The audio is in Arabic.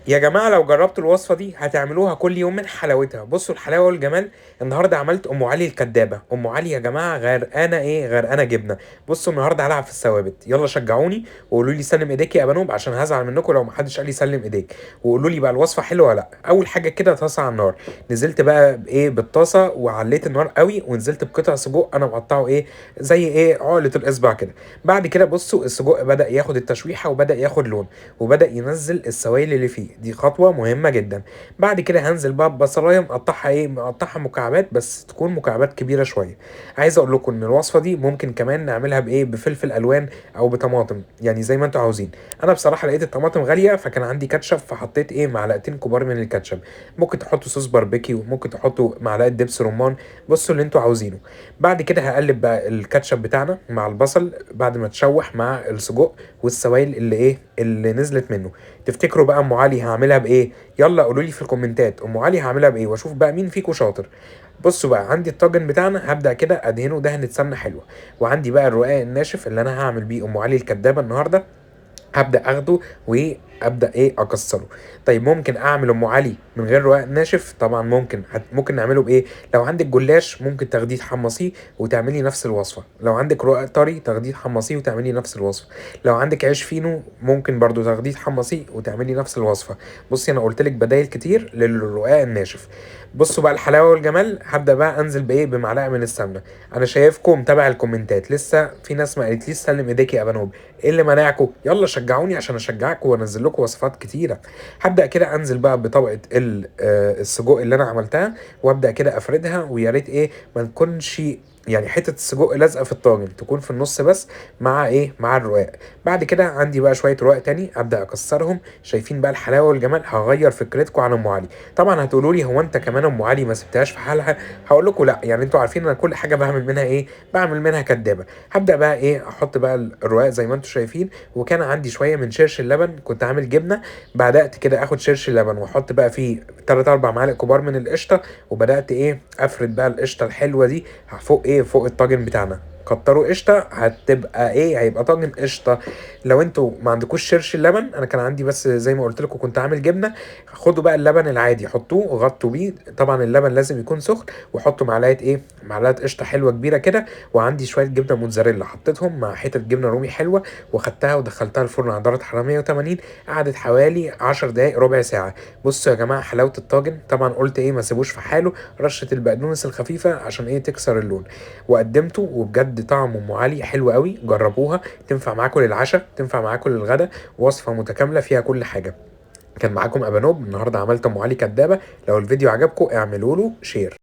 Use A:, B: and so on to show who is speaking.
A: يا جماعة لو جربتوا الوصفة دي هتعملوها كل يوم من حلاوتها. بصوا الحلاوة والجمال. النهاردة عملت أم علي الكدابة. أم علي يا جماعة غرقانة غرقانة جبنة. بصوا النهاردة هلعب في الثوابت، يلا شجعوني وقولوا لي سلم ايديك يا بنوب، عشان هزعل منكم لو محدش قال لي سلم ايديك. وقولوا لي بقى الوصفة حلوة ولا لا. أول حاجة كده طاسة على النار، نزلت بقى بالطاسة وعليت النار قوي، ونزلت بقطع سجق أنا مقطعه زي عقلة الإصبع كده. بعد كده بصوا السجق بدأ ياخد التشويحة وبدأ ياخد لون، وبدأ ينزل السوائل اللي فيه، دي خطوة مهمة جدا. بعد كده هنزل بقى ببصلاية مقطعها مقطعها مكعبات، بس تكون مكعبات كبيرة شوية. عايز اقول لكم ان الوصفة دي ممكن كمان نعملها بفلفل الوان او بطماطم، يعني زي ما انتوا عاوزين. انا بصراحة لقيت الطماطم غالية، فكان عندي كاتشب فحطيت معلقتين كبار من الكاتشب. ممكن تحطوا صوص باربيكيو، ممكن تحطوا معلقة دبس رمان، بصوا اللي انتوا عاوزينه. بعد كده هقلب بقى الكاتشب بتاعنا مع البصل بعد ما تشوح مع السجق والسوائل اللي نزلت منه. تفتكروا بقى ام علي هعملها بايه؟ يلا قولوا لي في الكومنتات ام علي هعملها بايه، واشوف بقى مين فيكم شاطر. بصوا بقى عندي الطاجن بتاعنا، هبدا كده ادهنه دهنه سمنه حلوه. وعندي بقى الرقاق الناشف اللي انا هعمل بيه ام علي الكدابه النهارده، هبدا اخده وابدا اكسره. طيب ممكن اعمل ام علي من غير رقاق ناشف؟ طبعا ممكن. ممكن نعمله بايه؟ لو عندك جلاش ممكن تاخديه تحمصيه وتعملي نفس الوصفه. لو عندك رقاق طري تاخديه تحمصيه وتعملي نفس الوصفه. لو عندك عيش فينو ممكن برضو تاخديه تحمصيه وتعملي نفس الوصفه. بصي انا قلت لك بدايل كتير للرقاق الناشف. بصوا بقى الحلاوه والجمال، هبدا بقى انزل بمعلقه من السمنه. انا شايفكم متابع الكومنتات، لسه في ناس ما قالتليش سلم ايديك يا بنوب. ايه اللي منعكم؟ يلا شجعوني عشان اشجعكم وانزل لكم وصفات كتيره. هبدا كده انزل بقى بطبقه السجق اللي انا عملتها، وابدا كده افردها، ويا ريت ما تكونش يعني حته السجق لازقه في الطاجن، تكون في النص بس، مع مع الرقاق. بعد كده عندي بقى شويه رقاق تاني ابدا اكسرهم. شايفين بقى الحلاوه والجمال؟ هغير فكرتكم عن ام علي. طبعا هتقولوا لي هو انت كمان ام علي ما سبتهاش في حالها؟ هقول لكم لا، يعني انتوا عارفين انا كل حاجه بعمل منها بعمل منها كدابه. هبدا بقى احط بقى الرقاق زي ما انتم شايفين. وكان عندي شويه من شرش اللبن، كنت عامل جبنه. بدات كده اخد شرش اللبن واحط بقى فيه 3 4 معالق كبار من القشطه، وبدات افرد بقى القشطه الحلوه دي فوق فوق الطاجن بتاعنا. كتروا قشطه، هتبقى هيبقى طاجن قشطه. لو انتوا ما عندكوش شرش اللبن، انا كان عندي بس زي ما قلت لكم كنت عامل جبنه. خدوا بقى اللبن العادي حطوه وغطوا بيه، طبعا اللبن لازم يكون سخن. وحطوا معلقه معلقه قشطه حلوه كبيره كده. وعندي شويه جبنه موتزاريلا حطيتهم مع حته جبنه رومي حلوه، وخدتها ودخلتها الفرن على درجه حراره 180. قعدت حوالي 10 دقائق ربع ساعه. بصوا يا جماعه حلاوه الطاجن. طبعا قلت ما سيبوش في حاله، رشه البقدونس الخفيفه عشان تكسر اللون. وقدمته، وبجد طعم ام علي حلو قوي، جربوها. تنفع معاكم للعشاء، تنفع معاكم للغدا. وصفه متكامله فيها كل حاجه. كان معاكم ابانوب النهارده، عملت ام علي كدابه. لو الفيديو عجبكم اعملوا له شير.